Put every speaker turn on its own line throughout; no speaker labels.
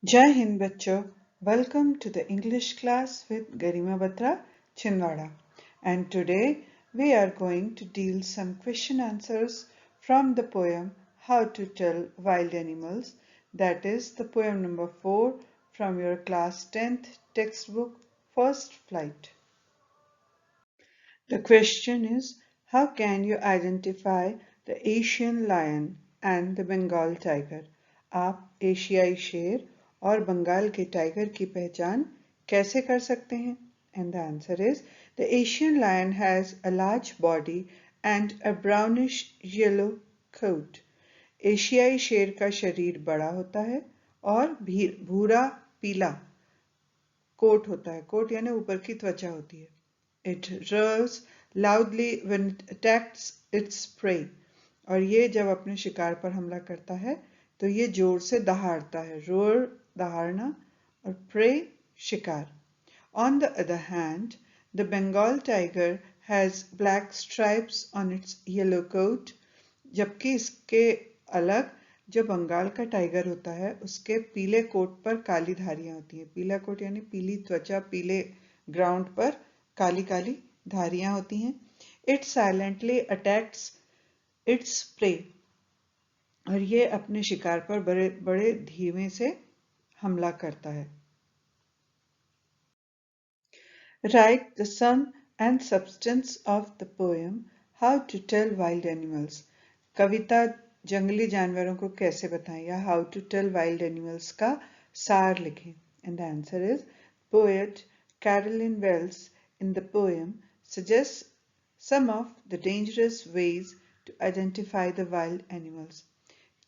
Jai Hind Bachcho, welcome to the English class with Garima Batra Chinwada. And today we are going to deal some question answers from the poem How to Tell Wild Animals, that is the poem number 4 from your class 10th textbook First Flight. The question is, how can you identify the Asian lion and the Bengal tiger? आप एशियाई शेर और बंगाल के tiger की पहचान कैसे कर सकते हैं? And the answer is, the Asian lion has a large body and a brownish yellow coat. एशियाई शेर का शरीर बड़ा होता है और भूरा पीला कोट होता है. कोट यानी ऊपर की त्वचा होती है. It roars loudly when it attacks its prey. और ये जब अपने शिकार पर हमला करता है तो ये जोर से दहाड़ता है. Roar दहाड़ना और prey शिकार. On the other hand, the Bengal tiger has black stripes on its yellow coat. जबकि इसके अलग जो बंगाल का टाइगर होता है उसके पीले कोट पर काली धारियां होती हैं. पीला कोट यानी पीली त्वचा, पीले ग्राउंड पर काली काली धारियां होती हैं. It silently attacks its prey. और ये अपने शिकार पर बड़े बड़े धीमे से हमला करता है. Write the sum and substance of the poem How to Tell Wild Animals. कविता जंगली जानवरों को कैसे बताएं या How to Tell Wild Animals का सार लिखें. And the answer is, poet Carolyn Wells in the poem suggests some of the dangerous ways to identify the wild animals.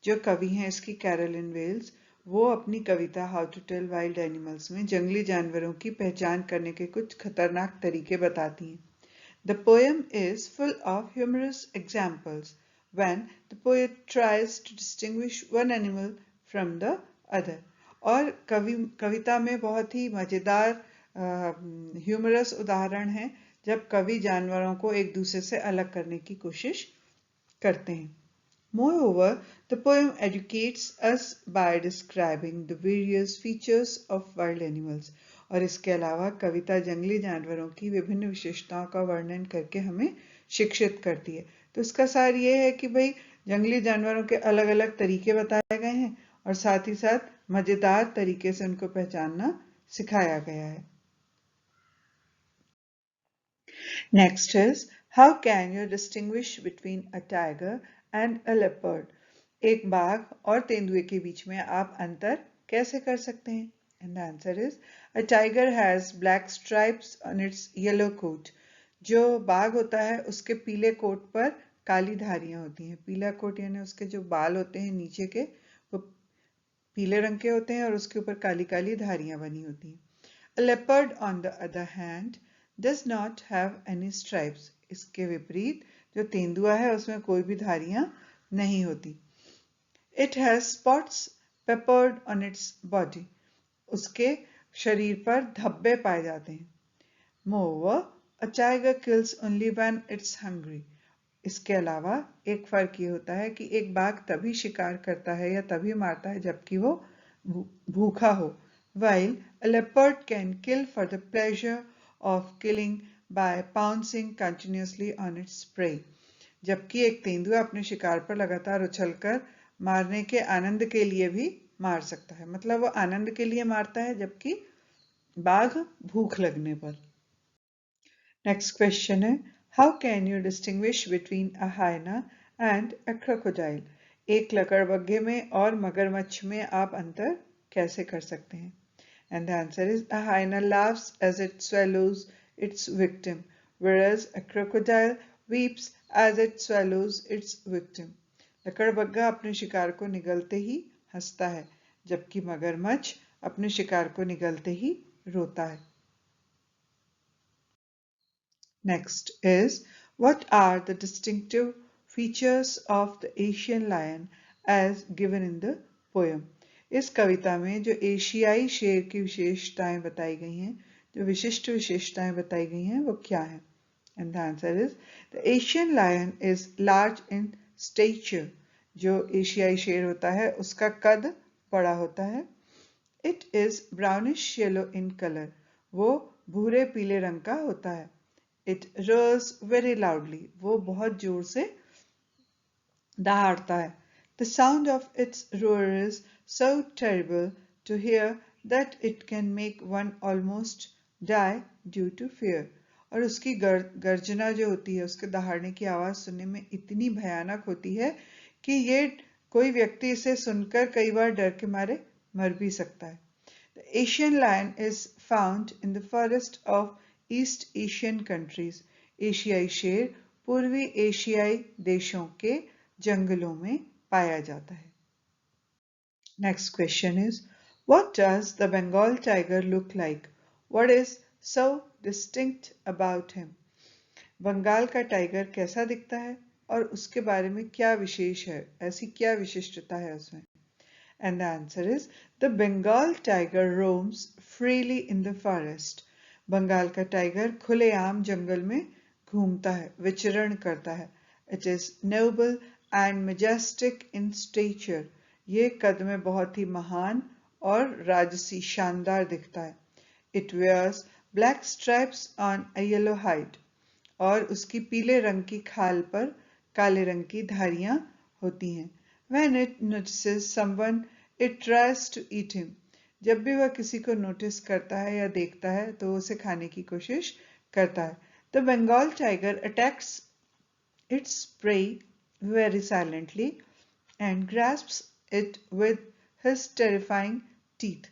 जो कवि हैं इसकी कैरोलिन वेल्स, वो अपनी कविता how to tell wild animals में जंगली जानवरों की पहचान करने के कुछ खतरनाक तरीके बताती हैं. The poem is full of humorous examples when the poet tries to distinguish one animal from the other. और कविता में बहुत ही मजेदार ह्यूमरस उदाहरण हैं जब कवि जानवरों को एक दूसरे से अलग करने की कोशिश करते हैं. Moreover, the poem educates us by describing the various features of wild animals. और इसके अलावा कविता जंगली जानवरों की विभिन्न विशेषताओं का वर्णन करके हमें शिक्षित करती है. तो इसका सार ये है कि भाई जंगली जानवरों के अलग अलग तरीके बताए गए हैं और साथ ही साथ मजेदार तरीके से उनको पहचानना सिखाया गया है. Next is, how can you distinguish between a tiger and a leopard? एक बाघ और तेंदुए के बीच में आप अंतर कैसे कर सकते हैं? And the answer is, a tiger has black stripes on its yellow coat. जो बाघ होता है उसके पीले कोट पर काली धारियां होती हैं. पीला कोट यानी उसके जो बाल होते हैं नीचे के वो पीले रंग के होते हैं और उसके ऊपर काली काली धारियां बनी होती हैं. A leopard on the other hand does not have any stripes. इसके विपरीत जो तेंदुआ है उसमें कोई भी धारियां नहीं होती. It has spots peppered on its body. उसके शरीर पर धब्बे पाए जाते हैं. Moreover, a tiger kills only when it's hungry. इसके अलावा एक फर्क ये होता है कि एक बाघ तभी शिकार करता है या तभी मारता है जबकि वो भूखा हो, while a leopard can kill for the pleasure of killing by pouncing continuously on its prey. जबकि एक तेंदुआ अपने शिकार पर लगातार उछलकर मारने के आनंद के लिए भी मार सकता है. मतलब वो आनंद के लिए मारता है जबकि बाघ भूख लगने पर. नेक्स्ट क्वेश्चन है, how can you distinguish between a hyena and a crocodile? एक लकड़बग्घे में और मगरमच्छ में आप अंतर कैसे कर सकते हैं? And the answer is, a hyena laughs as it swallows its victim, whereas a crocodile weeps as it swallows its victim. लकड़बग्घा अपने शिकार को निगलते ही हंसता है जबकि मगरमच्छ अपने शिकार को निगलते ही रोता है. Next is, what are the distinctive features of the Asian lion as given in the poem? इस कविता में जो एशियाई शेर की विशेषताएं बताई गई हैं, जो विशिष्ट विशेषताएं बताई गई हैं, वो क्या है? And the answer is, the Asian lion is large in stature. जो एशियाई शेर होता है उसका कद बड़ा होता है. It is brownish yellow in color. वो भूरे पीले रंग का होता है. It roars very loudly. वो बहुत जोर से दहाड़ता है. The sound of its roar is so terrible to hear that it can make one almost die due to fear. और उसकी गर्जना जो होती है, उसके दहाड़ने की आवाज सुनने में इतनी भयानक होती है कि ये कोई व्यक्ति इसे सुनकर कई बार डर के मारे मर भी सकता है. The Asian lion is found in the forest of East Asian countries. एशियाई शेर पूर्वी एशियाई देशों के जंगलों में पाया जाता है. Next question is, what does the Bengal tiger look like? What is so distinct about him? Bengal का टाइगर कैसा दिखता है और उसके बारे में क्या विशेष है, ऐसी क्या विशिष्टता है उसमें? And the answer is, the Bengal tiger roams freely in the forest. Bengal का टाइगर खुलेआम जंगल में घूमता है, विचरण करता है. It is noble and majestic in stature. ये कद में बहुत ही महान और राजसी शानदार दिखता है. It wears black stripes on a yellow hide. और उसकी पीले रंग की खाल पर काले रंग की धारियां होती हैं. When it notices someone, it tries to eat him. जब भी वह किसी को नोटिस करता है या देखता है तो उसे खाने की कोशिश करता है. The Bengal tiger attacks its prey very silently and grasps it with his terrifying teeth.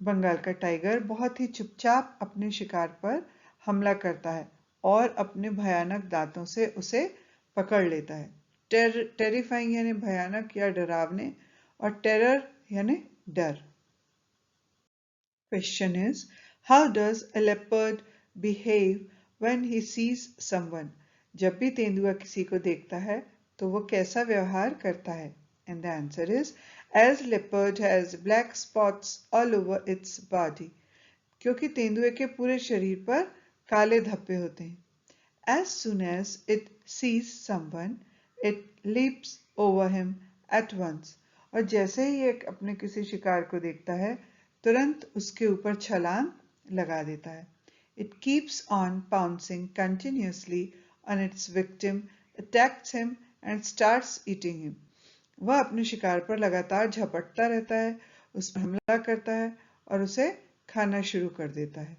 Bengal का टाइगर बहुत ही चुपचाप अपने शिकार पर हमला करता है और अपने भयानक दांतों से उसे पकड़ लेता है. टेरिफाइंग यानी भयानक या डरावने और टेरर यानी डर. Question is, how does a leopard behave when he sees someone? जब भी तेंदुआ किसी को देखता है तो वो कैसा व्यवहार करता है? And the answer is, as leopard has black spots all over its body. क्योंकि तेंदुए के पूरे शरीर पर काले धब्बे होते हैं. As soon as it sees someone, it leaps over him at once. और जैसे ही एक अपने किसी शिकार को देखता है तुरंत उसके ऊपर छलांग लगा देता है. It keeps on pouncing continuously on its victim, attacks him and starts eating him. वह अपने शिकार पर लगातार झपटता रहता है, उस पर हमला करता है और उसे खाना शुरू कर देता है.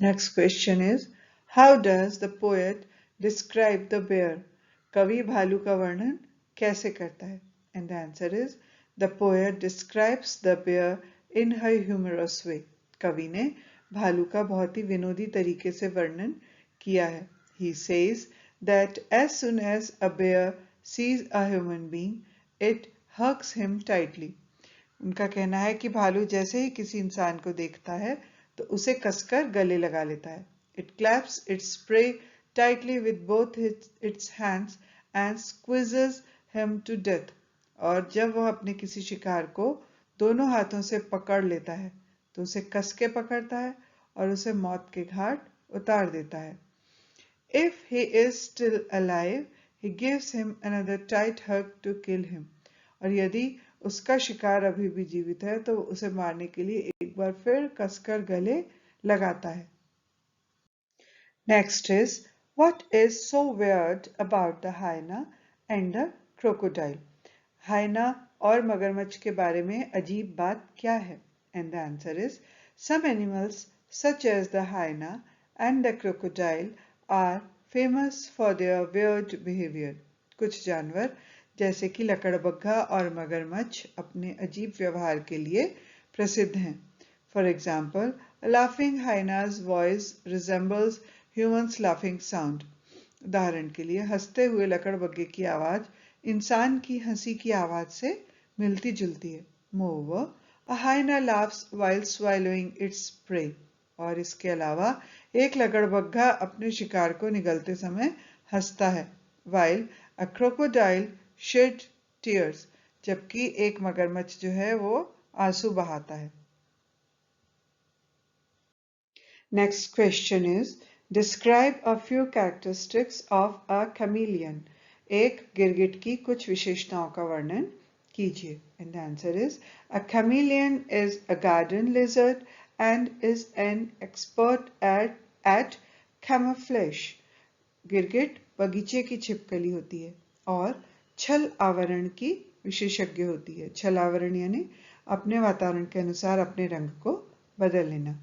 Next question is, how does the poet describe the bear? कवि भालू का वर्णन कैसे करता है? And the answer is, the poet describes the bear in her humorous way. कवि ने भालू का बहुत ही विनोदी तरीके से वर्णन किया है. He says that as soon as a bear sees a human being, it hugs him tightly. उनका कहना है कि भालू जैसे ही किसी इंसान को देखता है तो उसे कसकर गले लगा लेता है. It claps its prey tightly with both its hands and squeezes him to death. और जब वह अपने किसी शिकार को दोनों हाथों से पकड़ लेता है तो उसे कस के पकड़ता है और उसे मौत के घाट उतार देता है. If he is still alive, he gives him another tight hug to kill him. और यदि उसका शिकार अभी भी जीवित है तो उसे मारने के लिए एक बार फिर कसकर गले लगाता है. Next is, what is so weird about the hyena and the crocodile? हाइना और मगरमच्छ के बारे में अजीब बात क्या है? And the answer is, some animals such as the hyena and the crocodile are famous for their weird behavior. कुछ जानवर जैसे कि लकड़बग्घा और मगरमच्छ अपने अजीब व्यवहार के लिए प्रसिद्ध हैं. For example, a laughing hyena's voice resembles humans' laughing sound. उदाहरण के लिए हंसते हुए लकड़बग्घे की आवाज इंसान की हंसी की आवाज से मिलती जुलती है. Moreover, a hyena laughs while swallowing its prey. और इसके अलावा एक लकड़बग्घा अपने शिकार को निगलते समय हंसता है. While a crocodile shed tears. जबकि एक मगरमच्छ जो है वो आंसू बहाता है. Next question is, describe a few characteristics of a chameleon. एक गिरगिट की कुछ विशेषताओं का वर्णन कीजिए। And the answer is a chameleon is a garden lizard and is an expert at camouflage. गिरगिट बगीचे की छिपकली होती है और छल आवरण की विशेषज्ञ होती है। छल आवरण यानी अपने वातावरण के अनुसार अपने रंग को बदल लेना।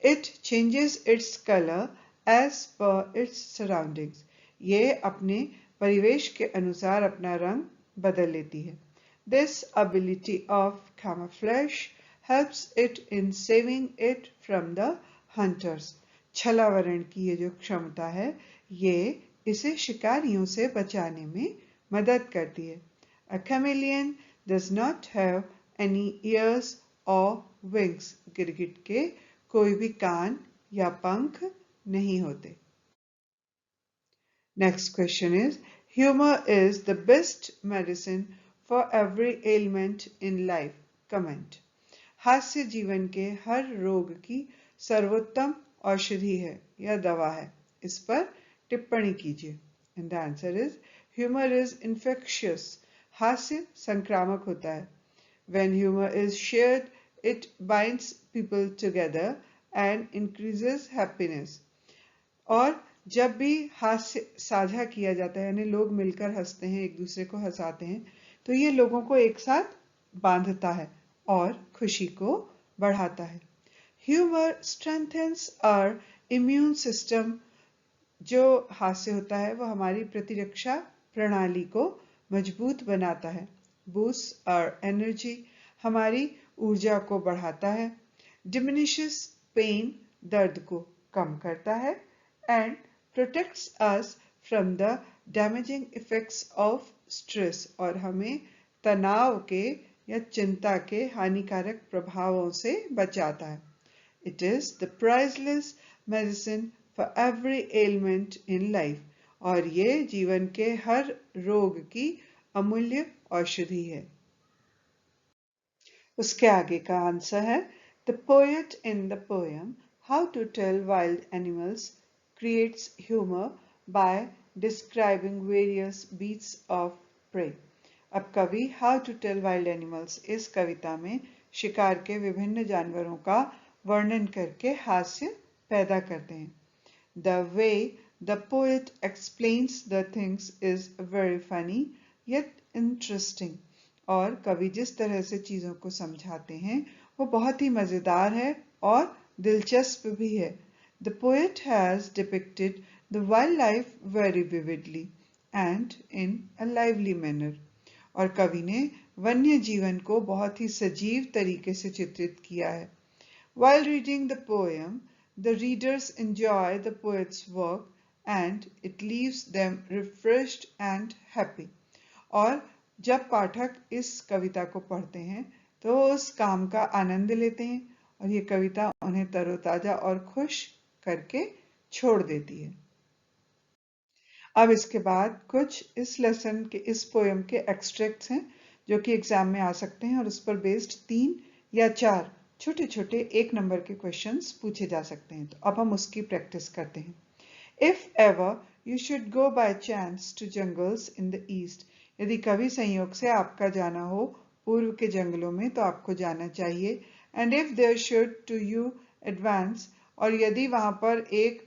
It changes its color as per its surroundings. ये अपने परिवेश के अनुसार अपना रंग बदल लेती है। This ability of camouflage helps it in saving it from the hunters. छलावरण की ये जो क्षमता है ये इसे शिकारियों से बचाने में मदद करती है। A chameleon does not have any ears or wings. गिरगिट के कोई भी कान या पंख नहीं होते। Next question is, humor is the best medicine for every ailment in life. Comment. हास्य जीवन के हर रोग की सर्वोत्तम औषधि है या दवा है। इस पर टिप्पणी कीजिए। And the answer is, humor is infectious. हास्य संक्रामक होता है। When humor is shared, it binds people together and increases happiness. और जब भी हास्य साझा किया जाता है यानी लोग मिलकर हंसते हैं, एक दूसरे को हंसाते हैं, तो ये लोगों को एक साथ बांधता है और खुशी को बढ़ाता है। Humour strengthens our immune system. जो हास्य होता है वो हमारी प्रतिरक्षा प्रणाली को मजबूत बनाता है। बूस्ट आवर एनर्जी, हमारी ऊर्जा को बढ़ाता है। डिमिनिशेस पेन, दर्द को कम करता है। And protects us from the damaging effects of stress, और हमें तनाव के या चिंता के हानिकारक प्रभावों से बचाता है। It is the priceless medicine for every ailment in life. और ये जीवन के हर रोग की अमूल्य औषधि है। उसके आगे का आंसर है, The poet in the poem How to Tell Wild Animals creates humor by describing various beasts of prey. अब कवि How to Tell Wild Animals इस कविता में शिकार के विभिन्न जानवरों का वर्णन करके हास्य पैदा करते हैं। The way the poet explains the things is very funny yet interesting. और कवि जिस तरह से चीजों को समझाते हैं वो बहुत ही मजेदार है और दिलचस्प भी है। The poet has depicted the wildlife very vividly and in a lively manner. और कवि ने वन्य जीवन को बहुत ही सजीव तरीके से चित्रित किया है। While reading the poem, the readers enjoy the poet's work and it leaves them refreshed and happy. और जब पाठक इस कविता को पढ़ते हैं तो उस काम का आनंद लेते हैं और ये कविता उन्हें तरोताजा और खुश करके छोड़ देती है। अब इसके बाद कुछ इस लेसन के इस पोएम के एक्सट्रैक्ट्स हैं जो कि एग्जाम में आ सकते हैं और उस पर बेस्ड 3 या 4 छोटे छोटे 1 नंबर के क्वेश्चंस पूछे जा सकते हैं। तो अब हम उसकी प्रैक्टिस करते हैं। If ever you should go by chance to jungles in the east, यदि कभी संयोग से आपका जाना हो पूर्व के जंगलों में तो आपको जाना चाहिए। And if there should to you advance, और यदि वहां पर एक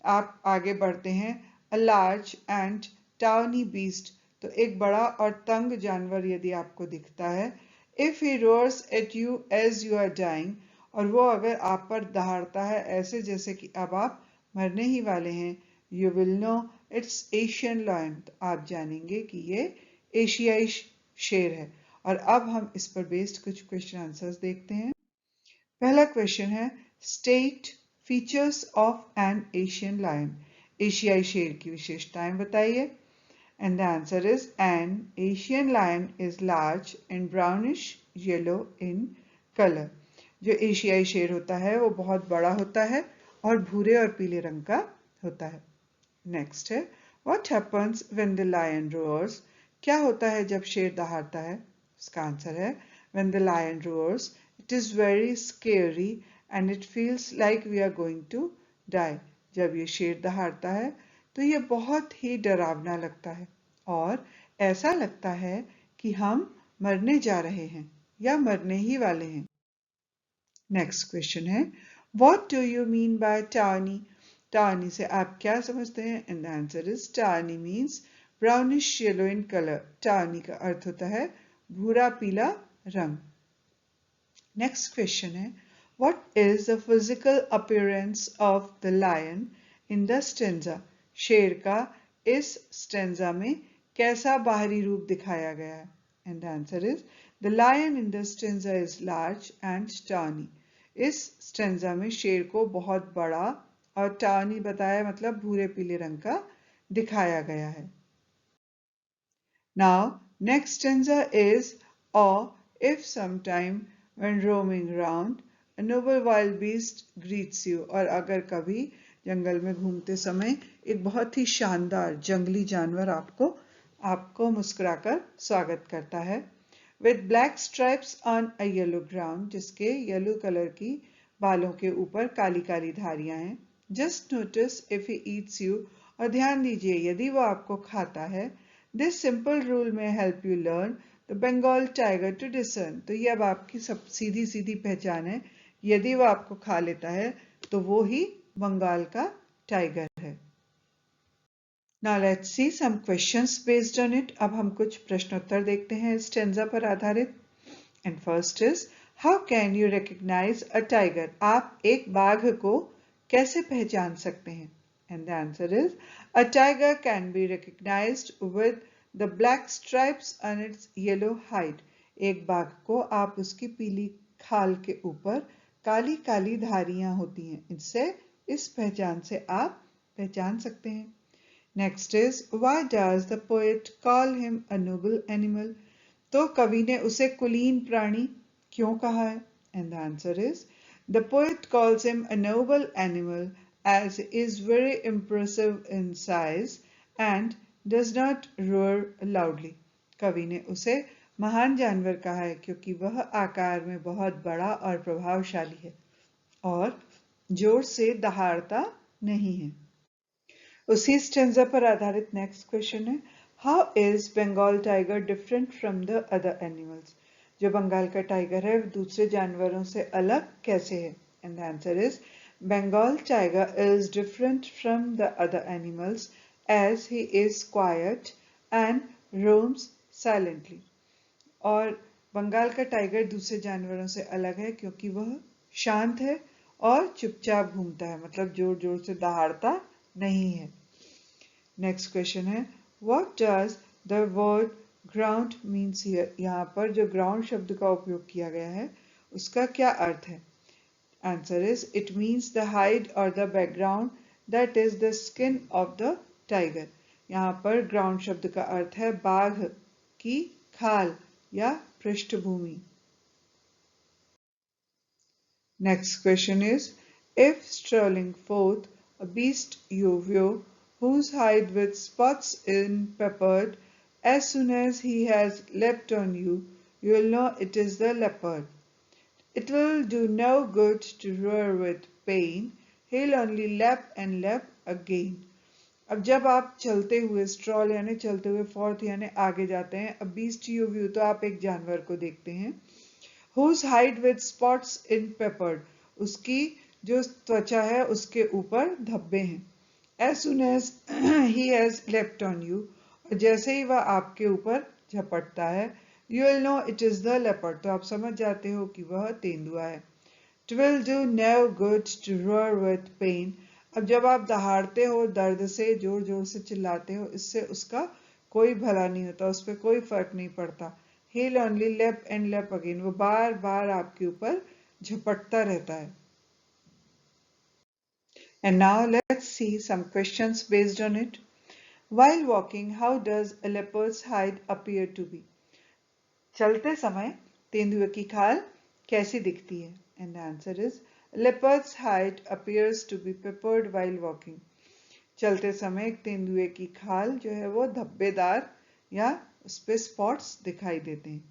आप आगे बढ़ते हैं a large and tawny beast, तो एक बड़ा और तंग जानवर यदि आपको दिखता है। If he roars at you as you are dying, और वो अगर आप पर दहाड़ता है ऐसे जैसे कि अब आप मरने ही वाले हैं, you will know it's Asian lion, तो आप जानेंगे कि ये एशियाई शेर है। और अब हम इस पर बेस्ड कुछ क्वेश्चन आंसर्स देखते हैं। पहला क्वेश्चन है, state features of an Asian lion. एशियाई शेर की विशेषताएं बताइए। And the answer is, an Asian lion is large and brownish yellow in colour. जो एशियाई शेर होता है वो बहुत बड़ा होता है और भूरे और पीले रंग का होता है। नेक्स्ट है, what happens when the lion roars. क्या होता है जब शेर दहाड़ता है? इसका आंसर है, when the lion roars it is very scary and it feels like we are going to die. जब ये शेर दहाड़ता है तो ये बहुत ही डरावना लगता है और ऐसा लगता है कि हम मरने जा रहे हैं या मरने ही वाले हैं। नेक्स्ट क्वेश्चन है, what do you mean by tawny? Tawny से आप क्या समझते हैं? And the answer is tawny means brownish yellow in colour. Tawny का अर्थ होता है भूरा पीला रंग। नेक्स्ट क्वेश्चन है, what is the physical appearance of the lion in the stanza? शेर का इस स्टेंजा में कैसा बाहरी रूप दिखाया गया है? And the answer is the lion in the stanza is large and tawny. इस स्टेंजा में शेर को बहुत बड़ा और टार्नी बताया मतलब भूरे पीले रंग का दिखाया गया है। Now next stanza is, or if sometime when roaming round a noble wild beast greets you, और अगर कभी जंगल में घूमते समय एक बहुत ही शानदार जंगली जानवर आपको मुस्कुराकर स्वागत करता है। With black stripes on a yellow ground, जिसके येलो कलर की बालों के ऊपर काली काली धारियां हैं। Just notice if he eats you, और ध्यान दीजिए यदि वो आपको खाता है। This simple rule may help you learn the Bengal tiger to discern. तो ये अब आपकी सब सीधी सीधी पहचान है, यदि वो आपको खा लेता है तो वो ही बंगाल का टाइगर है। Now let's see some questions based on it. अब हम कुछ प्रश्नोत्तर देखते हैं इस स्टेंजा पर आधारित। And first is, how can you recognize a tiger? आप एक बाघ को कैसे पहचान सकते हैं? And the answer is, a tiger can be recognized with the black stripes on its yellow hide. एक बाघ को आप उसकी पीली खाल के ऊपर काली काली धारियां होती हैं, इससे इस पहचान से आप पहचान सकते हैं। Next is, why does the poet call him a noble animal? तो कवि ने उसे कुलीन प्राणी क्यों कहा है? And the answer is, the poet calls him a noble animal as he is very impressive in size and does not roar loudly. कवि ने उसे महान जानवर कहा है क्योंकि वह आकार में बहुत बड़ा और प्रभावशाली है और जोर से दहाड़ता नहीं है। उसी स्टेंजा पर आधारित नेक्स्ट क्वेश्चन है, how is Bengal tiger different from the other animals? जो बंगाल का टाइगर है दूसरे जानवरों से अलग कैसे है? And the answer is, Bengal tiger is different from the other animals as he is quiet and roams silently. और बंगाल का टाइगर दूसरे जानवरों से अलग है क्योंकि वह शांत है और चुपचाप घूमता है, मतलब जोर जोर से दहाड़ता नहीं है। नेक्स्ट क्वेश्चन है, what does the word ground means here? यहाँ पर जो ग्राउंड शब्द का उपयोग किया गया है उसका क्या अर्थ है? Answer is, it means the hide और the background that is the skin of the tiger. यहाँ पर ग्राउंड शब्द का अर्थ है बाघ की खाल या पृष्ठभूमि। Next question is, if strolling forth a beast you view whose hide with spots in peppered, as soon as he has leapt on you, you will know it is the leopard. It will do no good to roar with pain, he'll only lap and lap again. अब जब आप चलते हुए stroll यानी चलते हुए fourth यानी आगे जाते हैं, अब बीस्ट यू व्यू तो आप एक जानवर को देखते हैं, whose hide with spots in peppered, उसकी जो त्वचा है उसके ऊपर धब्बे हैं। As soon as he has leapt on you, और जैसे ही वह आपके ऊपर झपटता है, you will know it is the leopard, तो आप समझ जाते हो कि वह तेंदुआ है। It will do no good to roar with pain, अब जब आप दहाड़ते हो दर्द से जोर जोर से चिल्लाते हो, इससे उसका कोई भला नहीं होता, उस पर कोई फर्क नहीं पड़ता। He'll only lap and lap again, वो बार बार आपके ऊपर झपटता रहता है। And now let's see some questions based on it. While walking, how does a leopard's hide appear to be? चलते समय तेंदुए की खाल कैसी दिखती है? And the answer is, leopard's hide appears to be peppered while walking. चलते समय एक तेंदुए की खाल जो है वो धब्बेदार या उस पे स्पॉट्स दिखाई देते हैं।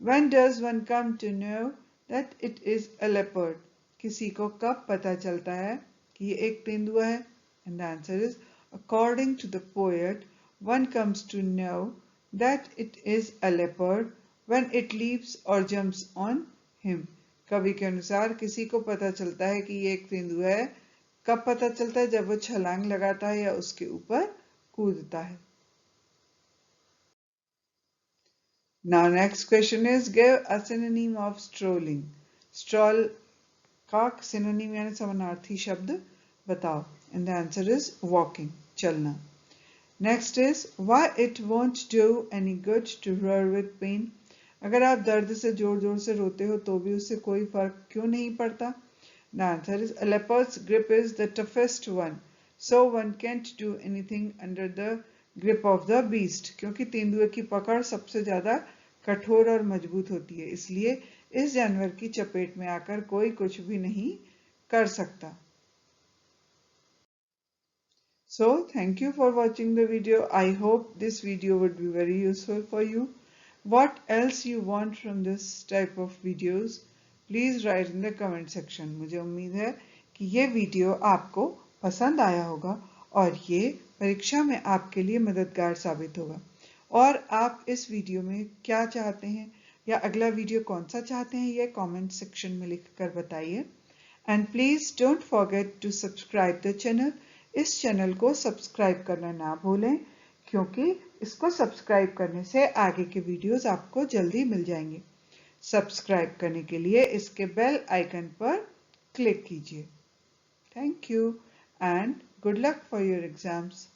When does one come to know that it is a leopard? किसी को कब पता चलता है कि ये एक तेंदुआ है? And the answer is, according to the poet, one comes to know that it is a leopard when it leaps or jumps on him. कवि के अनुसार किसी को पता चलता है कि ये एक तेंदुआ है कब पता चलता है? जब वो छलांग लगाता है या उसके ऊपर कूदता है। Now next question is give a synonym of strolling. Stroll का synonym यानी समानार्थी शब्द बताओ। And the answer is walking, चलना। Next is why it won't do any good to roar with pain. अगर आप दर्द से जोर जोर से रोते हो तो भी उससे कोई फर्क क्यों नहीं पड़ता? The answer is a leopard's grip is the toughest one, so one can't do anything under the grip of the beast. क्योंकि तेंदुए की पकड़ सबसे ज्यादा कठोर और मजबूत होती है, इसलिए इस जानवर की चपेट में आकर कोई कुछ भी नहीं कर सकता। So thank you for watching the video. I hope this video would be very useful for you. What else you want from this type of videos? Please write in the comment section. मुझे उम्मीद है कि ये video आपको पसंद आया होगा और ये परीक्षा में आपके लिए मददगार साबित होगा। और आप इस वीडियो में क्या चाहते हैं या अगला वीडियो कौन सा चाहते हैं ये कमेंट सेक्शन में लिखकर बताइए। And please don't forget to subscribe the channel. इस चैनल को सब्सक्राइब करना ना भूलें क्योंकि इसको सब्सक्राइब करने से आगे के वीडियोस आपको जल्दी मिल जाएंगे। सब्सक्राइब करने के लिए इसके बेल आइकन पर क्लिक कीजिए। Thank you and good luck for your exams.